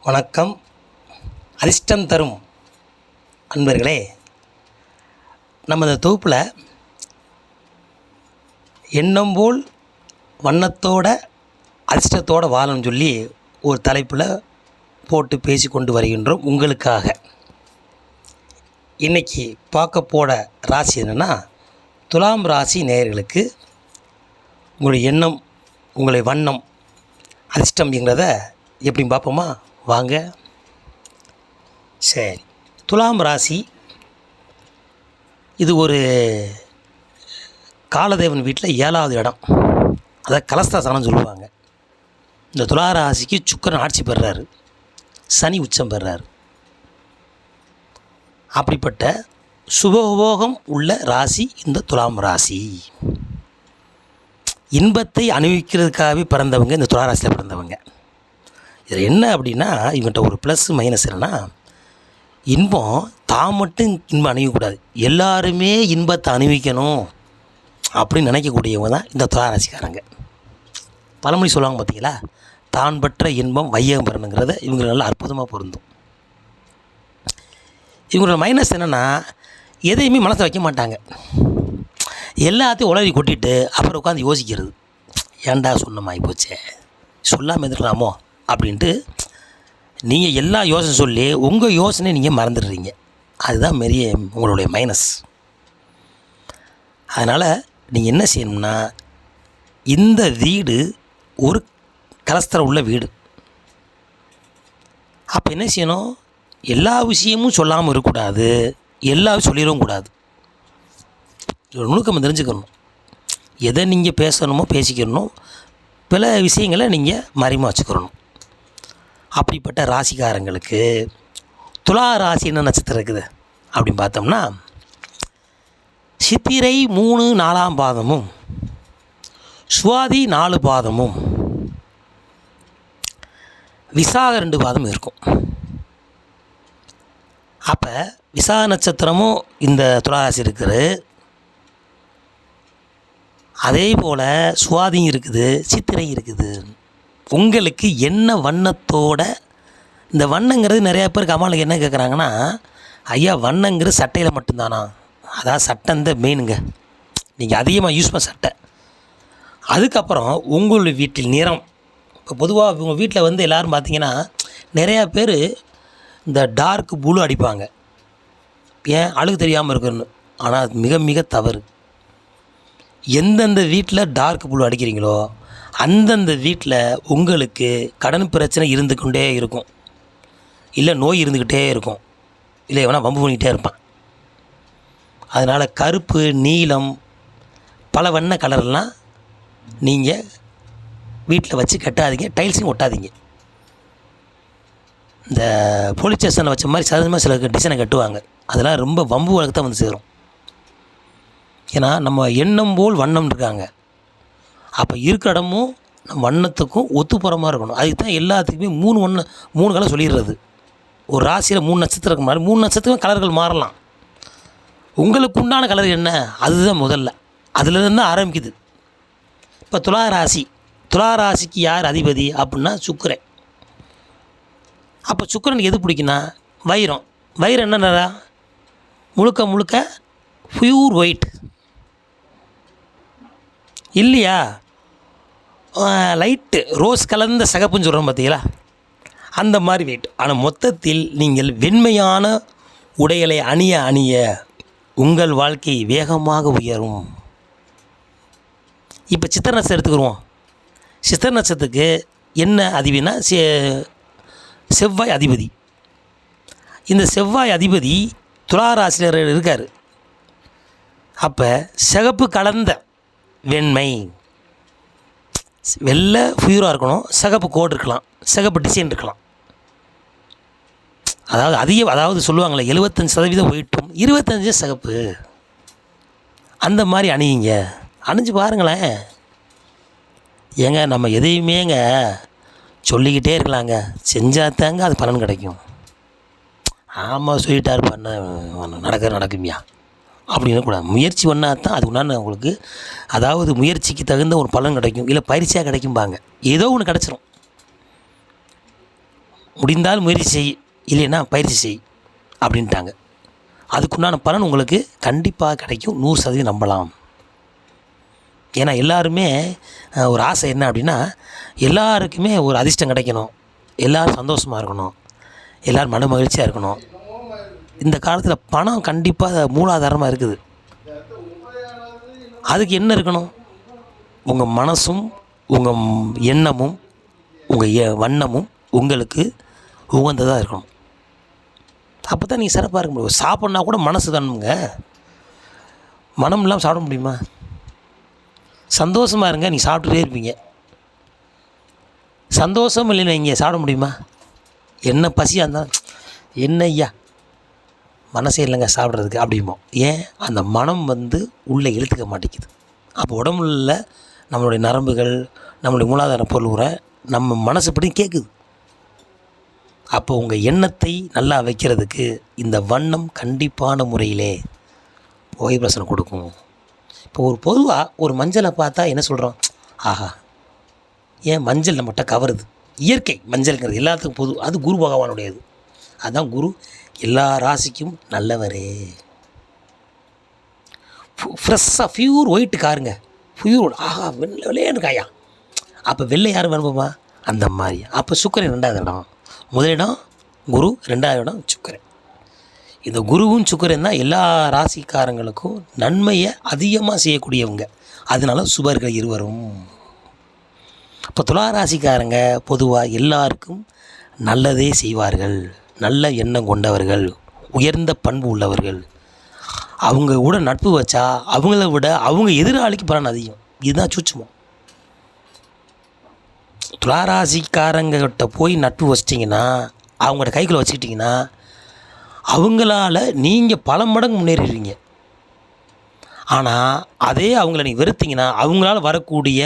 வணக்கம். அதிர்ஷ்டம் தரும் அன்பர்களே, நம்ம இந்த தொகுப்பில் எண்ணம் போல் வண்ணத்தோட அதிர்ஷ்டத்தோடு வாழணும்னு சொல்லி ஒரு தலைப்பில் போட்டு பேசி கொண்டு வருகின்றோம் உங்களுக்காக. இன்றைக்கி பார்க்க போட ராசி என்னென்னா, துலாம் ராசி நேயர்களுக்கு உங்களுடைய எண்ணம், உங்களுடைய வண்ணம், அதிர்ஷ்டம் அப்படிங்கிறத எப்படி பார்ப்போமா? வாங்க. சரி, துலாம் ராசி இது ஒரு காலதேவன் வீட்டில் 7வது இடம், அதை கலஸ்தாசனம் சொல்லுவாங்க. இந்த துலா ராசிக்கு சுக்கிரன் ஆட்சி பெறுறாரு, சனி உச்சம் பெறுறாரு. அப்படிப்பட்ட சுபபோகம் உள்ள ராசி இந்த துலாம் ராசி. இன்பத்தை அனுபவிக்கிறதுக்காகவே பிறந்தவங்க இந்த துலா ராசியில் பிறந்தவங்க. இதில் என்ன அப்படின்னா, இவங்கள்ட்ட ஒரு ப்ளஸ் மைனஸ் என்னென்னா, இன்பம் தான் மட்டும் இன்பம் அணிவிக்கக்கூடாது, எல்லாருமே இன்பத்தை அணிவிக்கணும் அப்படின்னு நினைக்கக்கூடியவங்க தான் இந்த துலா ராசிக்காரங்க. பழமொழி சொல்லுவாங்க பார்த்தீங்களா, தான் பெற்ற இன்பம் வையகம் பெறணுங்கிறத இவங்க நல்லா அற்புதமாக பொருந்தும். இவங்களோட மைனஸ் என்னென்னா, எதையுமே மனசை வைக்க மாட்டாங்க, எல்லாத்தையும் உளறி கொட்டிட்டு அப்புறம் உட்காந்து யோசிக்கிறது. ஏன்டா சொன்னமாகி போச்சே, சொல்லாமல் இருந்துக்கலாமோ அப்படின்ட்டு நீங்கள் எல்லா யோசனை சொல்லி உங்கள் யோசனை நீங்கள் மறந்துடுறீங்க. அதுதான் பெரிய உங்களுடைய மைனஸ். அதனால் நீங்கள் என்ன செய்யணும்னா, இந்த வீடு ஒரு கலஸ்தரம் உள்ள வீடு. அப்போ என்ன செய்யணும், எல்லா விஷயமும் சொல்லாமல் இருக்கக்கூடாது, எல்லாரும் சொல்லிடவும் கூடாது. ஒரு நுணுக்கம் தெரிஞ்சுக்கணும். எதை நீங்கள் பேசணுமோ பேசிக்கணும், பல விஷயங்களை நீங்கள் மறைமுக வச்சுக்கிறணும். அப்படிப்பட்ட ராசிக்காரங்களுக்கு துலா ராசி என்ன நட்சத்திரம் இருக்குது அப்படின்னு பார்த்தோம்னா, சித்திரை 3, 4ஆம் பாதமும், சுவாதி 4 பாதமும், விசாக 2 பாதம் இருக்கும். அப்போ விசாக நட்சத்திரமும் இந்த துலா ராசி இருக்குது, அதே போல் சுவாதியும் இருக்குது, சித்திரை இருக்குது. உங்களுக்கு என்ன வண்ணத்தோட, இந்த வண்ணங்கிறது நிறையா பேர் கமாலுக்கு என்ன கேட்குறாங்கன்னா, ஐயா வண்ணங்கிறது சட்டையில் மட்டும்தானா? அதான் சட்டை இந்த மெயினுங்க, நீங்கள் அதிகமாக யூஸ் பண்ண சட்டை. அதுக்கப்புறம் உங்களுடைய வீட்டில் நிறம். இப்போ பொதுவாக உங்கள் வீட்டில் வந்து எல்லோரும் பார்த்தீங்கன்னா நிறையா பேர் இந்த டார்க் ப்ளூ அடிப்பாங்க, ஏன் அழுகு தெரியாமல் இருக்குன்னு. ஆனால் அது மிக மிக தவறு. எந்தெந்த வீட்டில் டார்க் ப்ளூ அடிக்கிறீங்களோ அந்தந்த வீட்டில் உங்களுக்கு கடன் பிரச்சனை இருந்து கொண்டே இருக்கும், இல்லை நோய் இருந்துக்கிட்டே இருக்கும், இல்லை எவனா வம்பு பண்ணிக்கிட்டே இருப்பான். அதனால் கருப்பு, நீலம், பல வண்ண கலர்லாம் நீங்கள் வீட்டில் வச்சு கட்டாதீங்க, டைல்ஸையும் ஒட்டாதீங்க. இந்த போலீஸ் ஸ்டேஷனில் வச்ச மாதிரி சாதாரணமாக சில டிசைனை கட்டுவாங்க, அதெல்லாம் ரொம்ப வம்பு வழக்கு தான் வந்து சேரும். ஏன்னா நம்ம எண்ணம் போல் வண்ணம் இருக்காங்க. அப்போ இருக்கிற இடமும் நம்ம வண்ணத்துக்கும் ஒத்து போகிற மாதிரி இருக்கணும். அதுக்கு தான் எல்லாத்துக்குமே 3 கலர் சொல்லிடுறது. ஒரு ராசியில் 3 நட்சத்திரம் மாதிரி 3 நட்சத்திரம் கலர்கள் மாறலாம். உங்களுக்கு உண்டான கலர் என்ன, அதுதான் முதல்ல, அதுலேருந்து தான் ஆரம்பிக்குது. இப்போ துலா ராசிக்கு யார் அதிபதி அப்படின்னா சுக்கிரன். அப்போ சுக்கிரனுக்கு எது பிடிக்குன்னா வைரம். வைரம் என்ன நிறம்? முழுக்க பியூர் ஒயிட் இல்லையா, லைட்டு ரோஸ் கலந்த சகப்புன்னு சொல்கிறோம் பார்த்தீங்களா, அந்த மாதிரி வெயிட். ஆனால் மொத்தத்தில் நீங்கள் வெண்மையான உடைகளை அணிய உங்கள் வாழ்க்கை வேகமாக உயரும். இப்போ சித்திரை நட்சத்திரம் எடுத்துக்கிடுவோம். சித்திரை நட்சத்திரத்துக்கு என்ன அதிபதினா செவ்வாய் அதிபதி. இந்த செவ்வாய் அதிபதி துலா ராசியில் இருக்கார். அப்போ சிகப்பு கலந்த வெண்மை, வெள்ளை ஃபியூராக இருக்கணும், சிகப்பு கோடு இருக்கலாம், சிகப்பு டிசைன் இருக்கலாம். அதாவது சொல்லுவாங்களே 75% ஒயிட்டும் 25 சிகப்பு, அந்த மாதிரி அணியுங்க, அணிஞ்சு பாருங்களேன். ஏங்க நம்ம எதையுமேங்க சொல்லிக்கிட்டே இருக்கலாங்க, செஞ்சாத்தாங்க அது பலன் கிடைக்கும். ஆமாம் சொல்லிட்டார் பண்ண நடக்குமியா அப்படின்னு கூட முயற்சி பண்ணால் தான் அது உண்டான உங்களுக்கு, அதாவது முயற்சிக்கு தகுந்த ஒரு பலன் கிடைக்கும், இல்லை பயிற்சியாக கிடைக்கும்பாங்க, ஏதோ ஒன்று கிடச்சிரும். முடிந்தால் முயற்சி செய், இல்லைன்னா பயிற்சி செய் அப்படின்ட்டாங்க. அதுக்குண்டான பலன் உங்களுக்கு கண்டிப்பாக கிடைக்கும், 100% நம்பலாம். ஏன்னா எல்லாருமே ஒரு ஆசை என்ன அப்படின்னா, எல்லாருக்குமே ஒரு அதிர்ஷ்டம் கிடைக்கணும், எல்லோரும் சந்தோஷமாக இருக்கணும், எல்லோரும் மன மகிழ்ச்சியாக இருக்கணும். இந்த காலத்தில் பணம் கண்டிப்பாக மூலாதாரமாக இருக்குது. அதுக்கு என்ன இருக்கணும்? உங்கள் மனசும் உங்கள் எண்ணமும் உங்கள் வண்ணமும் உங்களுக்கு உகந்ததாக இருக்கணும். அப்போ தான் நீங்கள் சிறப்பாக இருக்க முடியும். சாப்பிட்னா கூட மனசு தானுங்க, மனம் இல்லாமல் சாப்பிட முடியுமா? சந்தோஷமாக இருங்க, நீங்கள் சாப்பிட்டுட்டே இருப்பீங்க. சந்தோஷம் இல்லைன்னு இங்கே சாப்பிட முடியுமா? என்ன பசியாக இருந்தால் என்ன ஐயா மனசே இல்லைங்க சாப்பிட்றதுக்கு அப்படிம்போம். ஏன்? அந்த மனம் உள்ளே இழுத்துக்க மாட்டேங்குது. அப்போ உடம்புல நம்மளுடைய நரம்புகள், நம்மளுடைய மூலாதார பொருள் நம்ம மனசுப்படி கேட்குது. அப்போ உங்கள் எண்ணத்தை நல்லா வைக்கிறதுக்கு இந்த வண்ணம் கண்டிப்பான முறையிலே வைப்ரேஷன் கொடுக்கும். இப்போ ஒரு பொதுவாக ஒரு மஞ்சளை பார்த்தா என்ன சொல்கிறோம்? ஆஹா, ஏன் மஞ்சள் நம்மகிட்ட கவருது. இயற்கை மஞ்சள்ங்கிறது எல்லாத்துக்கும் பொது, அது குரு பகவானுடையது. அதுதான் குரு எல்லா ராசிக்கும் நல்லவரே. ஃப்ரெஷ்ஷாக பியூர் ஒயிட்டு காருங்க, பியூர் ஆஹா வெள்ளையானு காயா. அப்போ வெள்ளை யாரும் வேணுமா? அந்த மாதிரி. அப்போ சுக்கிரன் 2வது இடம், முதலிடம் குரு, 2வது இடம் சுக்கிரன். இந்த குருவும் சுக்கிரன் தான் எல்லா ராசிக்காரங்களுக்கும் நன்மையை அதிகமாக செய்யக்கூடியவங்க. அதனால சுபர்கள் இருவரும். இப்போ துலா ராசிக்காரங்க பொதுவாக எல்லாருக்கும் நல்லதே செய்வார்கள், நல்ல எண்ணம் கொண்டவர்கள், உயர்ந்த பண்பு உள்ளவர்கள். அவங்க கூட நட்பு வச்சா அவங்கள விட அவங்க எதிராளிக்கு பலன் அதிகம். இதுதான் சூட்சுமம். துளாராசிக்காரங்கிட்ட போய் நட்பு வச்சிட்டிங்கன்னா, அவங்களோட கைக்குள்ளே வச்சுக்கிட்டிங்கன்னா, அவங்களால நீங்கள் பல மடங்கு முன்னேறிடுவீங்க. ஆனால் அதே அவங்கள நீங்கள் வெறுத்தீங்கன்னா, அவங்களால வரக்கூடிய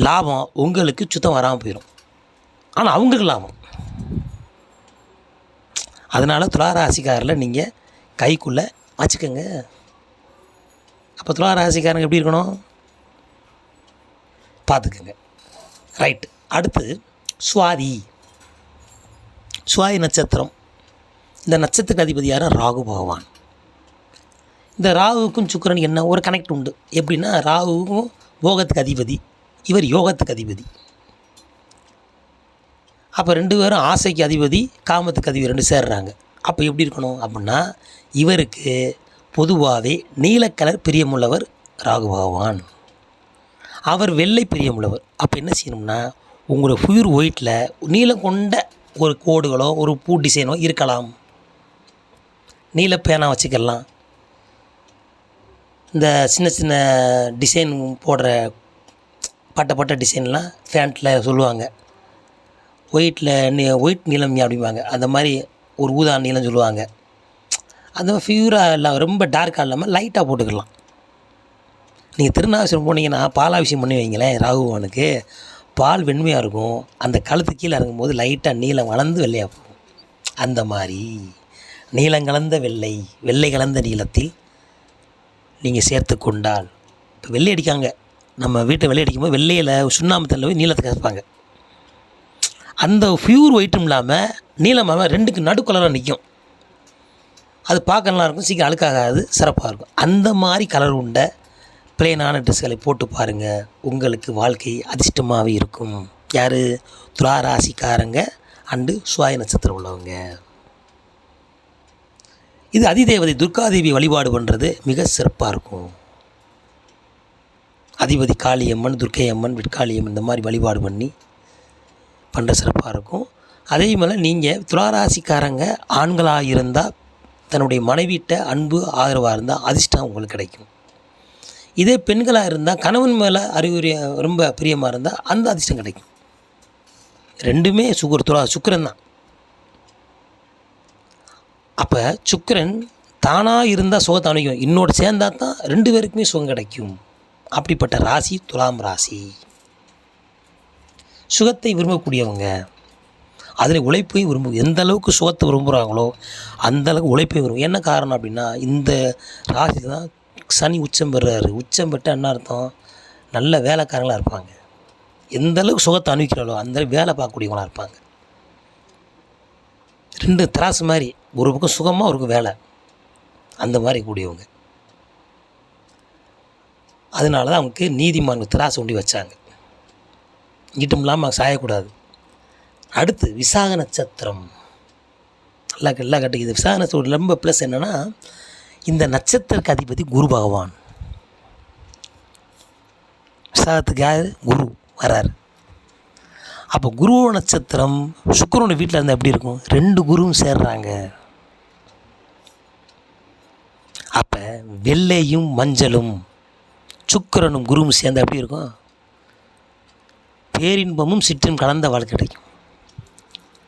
லாபம் உங்களுக்கு சுத்தம் வராமல் போயிடும். ஆனால் அவங்களுக்கு லாபம். அதனால் துளாராசிக்காரில் நீங்கள் கைக்குள்ளே வச்சுக்கோங்க. அப்போ துளாராசிக்காரங்க எப்படி இருக்கணும் பார்த்துக்குங்க. ரைட்டு. அடுத்து சுவாதி. சுவாதி நட்சத்திரம். இந்த நட்சத்திரக்கு அதிபதி யாரும்? ராகு பகவான். இந்த ராகுவுக்கும் சுக்கிரன் என்ன ஒரு கனெக்ட் உண்டு. எப்படின்னா, ராகுவும் போகத்துக்கு அதிபதி, இவர் யோகத்துக்கு அதிபதி. அப்போ 2 பேரும் ஆசைக்கு அதிபதி, காமத்துக்கு அதிபதி 2 சேர்றாங்க. அப்போ எப்படி இருக்கணும் அப்படின்னா, இவருக்கு பொதுவாகவே நீல கலர் பிரியமுள்ளவர் ராகு பகவான், அவர் வெள்ளை பிரியமுள்ளவர். அப்போ என்ன செய்யணும்னா, உங்களோட பியூர் ஒயிட்டில் நீலம் கொண்ட ஒரு கோடுகளோ ஒரு பூ டிசைனோ இருக்கலாம். நீல பேனா வச்சுக்கலாம். இந்த சின்ன சின்ன டிசைன் போடுற பட்ட டிசைன்லாம் ஃபேண்ட்டில் சொல்லுவாங்க. ஒயிட் நீலம் அப்படிம்பாங்க. அந்த மாதிரி ஒரு ஊதா நீளம் சொல்லுவாங்க. அந்த மாதிரி ஃபியூராக இல்லாமல் ரொம்ப டார்க்காக இல்லாமல் லைட்டாக போட்டுக்கலாம். நீங்கள் திருநாவிசம் போனீங்கன்னா பாலாபிஷேகம் பண்ணி வைங்களேன், ராகுவானுக்கு பால் வெண்மையாக இருக்கும். அந்த கழுத்து கீழே இறங்கும்போது லைட்டாக நீளம் வளர்ந்து வெள்ளையாக போகும். அந்த மாதிரி நீளம் கலந்த வெள்ளை, வெள்ளை கலந்த நீளத்தில் நீங்கள் சேர்த்து கொண்டால், இப்போ வெள்ளை அடிக்காங்க, நம்ம வீட்டை வெள்ளை அடிக்கும்போது வெள்ளையில் சுண்ணாம்பத்தில் போய் நீளத்தை கலப்பாங்க. அந்த பியூர் ஒயிட்டும் இல்லாமல் நீளமாக 2க்கு நடுக்கலராக நிற்கும். அது பார்க்க நல்லா இருக்கும், சீக்கிரம் அழுக்காகாது, சிறப்பாக இருக்கும். அந்த மாதிரி கலர் உண்ட பிளெயினான ட்ரெஸ்களை போட்டு பாருங்கள், உங்களுக்கு வாழ்க்கை அதிர்ஷ்டமாகவே இருக்கும். யார்? துளாராசிக்காரங்க அண்டு சுவாதி நட்சத்திரம் உள்ளவங்க. இது அதிதேவதை துர்காதேவி வழிபாடு பண்ணுறது மிக சிறப்பாக இருக்கும். அதிபதி காளியம்மன், துர்க்கையம்மன், விட்காளியம்மன் இந்த மாதிரி வழிபாடு பண்ணி பண்ணுற சிறப்பாக இருக்கும். அதே மாதிரி நீங்கள் துளாராசிக்காரங்க ஆண்களாக இருந்தால் தன்னுடைய மனைவிட்ட அன்பு ஆதரவாக இருந்தால் அதிர்ஷ்டம் உங்களுக்கு கிடைக்கும். இதே பெண்களாக இருந்தால் கணவன் மேலே அறிவுரை ரொம்ப பிரியமாக இருந்தால் அந்த அதிர்ஷ்டம் கிடைக்கும். 2மே சுக்கிரன் தான். அப்போ சுக்கிரன் தானாக இருந்தால் சுகத்தை அணுகும், இன்னோடு சேர்ந்தால் தான் 2 பேருக்குமே சுகம் கிடைக்கும். அப்படிப்பட்ட ராசி துலாம் ராசி. சுகத்தை விரும்பக்கூடியவங்க, அதில் உழைப்பையும் எந்த அளவுக்கு சுகத்தை விரும்புகிறாங்களோ அந்த அளவுக்கு உழைப்பையும் விரும்பும். என்ன காரணம் அப்படின்னா, இந்த ராசியில் தான் சனி உச்சம் பெறுறாரு. உச்சம் பெற்ற என்ன அர்த்தம்? நல்ல வேலைக்காரங்களாக இருப்பாங்க. எந்த அளவுக்கு சுகத்தை அனுபவிக்கிறாங்களோ அந்த வேலை பார்க்கக்கூடியவங்களாக இருப்பாங்க. 2 திராசு மாதிரி, ஒரு பக்கம் சுகமாக ஒரு பக்கம் வேலை, அந்த மாதிரி கூடியவங்க. அதனால தான் அவங்களுக்கு நீதிமான் திராசு ஒண்டி வச்சாங்க. இங்கிட்டும் இல்லாமல் சாயக்கூடாது. அடுத்து விசாக நட்சத்திரம். நல்லா கட்டிக்குது. விசாக நட்சத்திரம் ரொம்ப ப்ளஸ் என்னென்னா, இந்த நட்சத்திரக்கு அதிபதி குரு பகவான். விசாகத்துக்கு யார்? குரு வராரு. அப்போ குரு நட்சத்திரம் சுக்கிரனோட வீட்டில் இருந்தால் எப்படி இருக்கும்? 2 குருவும் சேர்றாங்க. அப்போ வெள்ளையும் மஞ்சளும் சுக்கிரனும் குருவும் சேர்ந்தால் எப்படி இருக்கும்? பேரின்பமும் சிற்றின்பம் கலந்த வாழ்க்கை கிடைக்கும்.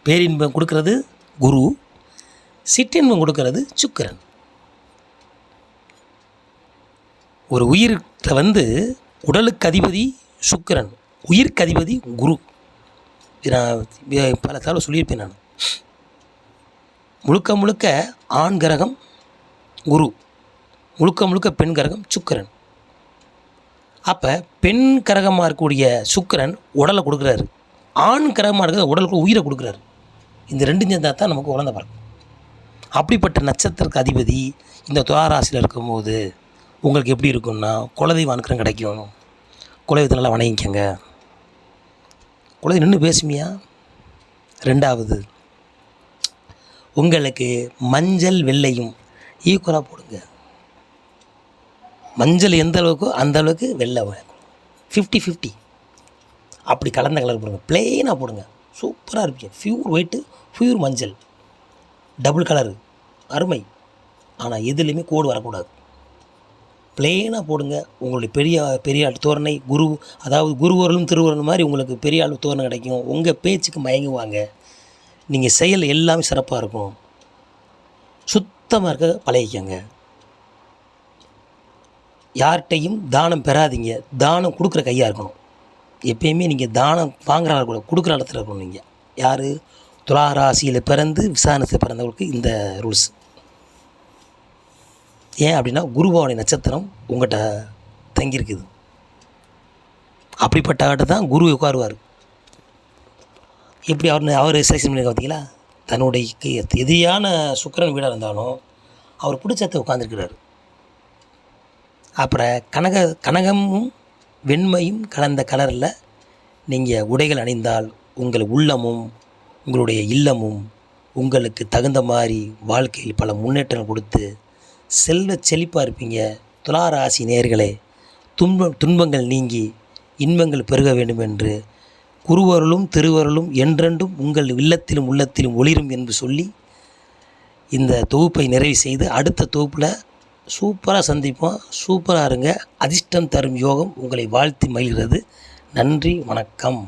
பேரின்பம் கொடுக்கறது குரு, சிற்றின்பம் கொடுக்கறது சுக்கிரன். ஒரு உயிர்கிட்ட உடலுக்கு அதிபதி சுக்கிரன், உயிருக்கு அதிபதி குரு. நான் பல தடவை சொல்லியிருப்பேன். நான் முழுக்க முழுக்க ஆண் கிரகம் குரு, முழுக்க முழுக்க பெண் கிரகம் சுக்கிரன். அப்போ பெண் கிரகமாக இருக்கக்கூடிய சுக்கிரன் உடலை கொடுக்குறாரு, ஆண் கிரகமாக இருக்கிற உடலுக்கு உயிரை கொடுக்குறாரு. இந்த 2 சேர்ந்தால் தான் நமக்கு குழந்தை பிறக்கும். அப்படிப்பட்ட நட்சத்திரக்கு அதிபதி இந்த துளாராசியில் இருக்கும்போது உங்களுக்கு எப்படி இருக்குன்னா, குலதெய்வ அனுக்கிரகம் கிடைக்கும். குலதெய்வத்தை நல்லா வணங்கிக்கங்க. குலதெய்வம் நின்று பேசுமியா. 2வது, உங்களுக்கு மஞ்சள் வெள்ளையும் ஈக்குவலாக போடுங்க. மஞ்சள் எந்த அளவுக்கோ அந்த அளவுக்கு வெள்ளை 50-50 அப்படி கலந்த கலர் போடுங்க. ப்ளெயினாக போடுங்க, சூப்பராக இருப்பீங்க. ஃப்யூர் ஒயிட்டு, ஃப்யூர் மஞ்சள், டபுள் கலரு, அருமை. ஆனால் எதுலேயுமே கோடு வரக்கூடாது. ப்ளெயினாக போடுங்க. உங்களுடைய பெரிய ஆள் தோரணை குரு, அதாவது குருவர்களும் திருவருளும் மாதிரி உங்களுக்கு பெரிய ஆள் தோரணை கிடைக்கும். உங்கள் பேச்சுக்கு மயங்குவாங்க. நீங்கள் செயல் எல்லாமே சிறப்பாக இருக்கும். சுத்தமாக இருக்க பழகிக்கங்க. யார்கிட்டையும் தானம் பெறாதீங்க. தானம் கொடுக்குற கையாக இருக்கணும். எப்பயுமே நீங்கள் தானம் வாங்குற ஆள் கூட கொடுக்குற இடத்துல இருக்கணும். நீங்கள் யார்? துளாராசியில் பிறந்து விசாரணத்தில் பிறந்தவங்களுக்கு இந்த ரூல்ஸ். ஏன் அப்படின்னா, குருபவனுடைய நட்சத்திரம் உங்கள்கிட்ட தங்கியிருக்குது. அப்படிப்பட்ட ஆட்ட தான் குரு உட்காருவார். எப்படி அவர் செலெக்ஷன் பண்ணி பார்த்தீங்களா? தன்னுடைய எதிரியான சுக்கிரன் வீடாக இருந்தாலும் அவர் பிடிச்சத்தை உட்காந்துருக்கிறார். அப்புறம் கனகமும் வெண்மையும் கலந்த கலரில் நீங்கள் உடைகள் அணிந்தால் உங்கள் உள்ளமும் உங்களுடைய இல்லமும் உங்களுக்கு தகுந்த மாதிரி வாழ்க்கையில் பல முன்னேற்றங்கள் கொடுத்து செல்வ செழிப்பாக இருப்பீங்க. துளாராசி நேயர்களே, துன்பங்கள் நீங்கி இன்பங்கள் பெருக வேண்டும் என்று குருவருளும் திருவருளும் என்றென்றும் உங்கள் இல்லத்திலும் உள்ளத்திலும் ஒளிரும் என்று சொல்லி இந்த தொகுப்பை நிறைவு செய்து அடுத்த தொகுப்பில் சூப்பராக சந்திப்போம். சூப்பராக இருங்க. அதிர்ஷ்டம் தரும் யோகம் உங்களை வாழ்த்தி மகிழ்கிறது. நன்றி, வணக்கம்.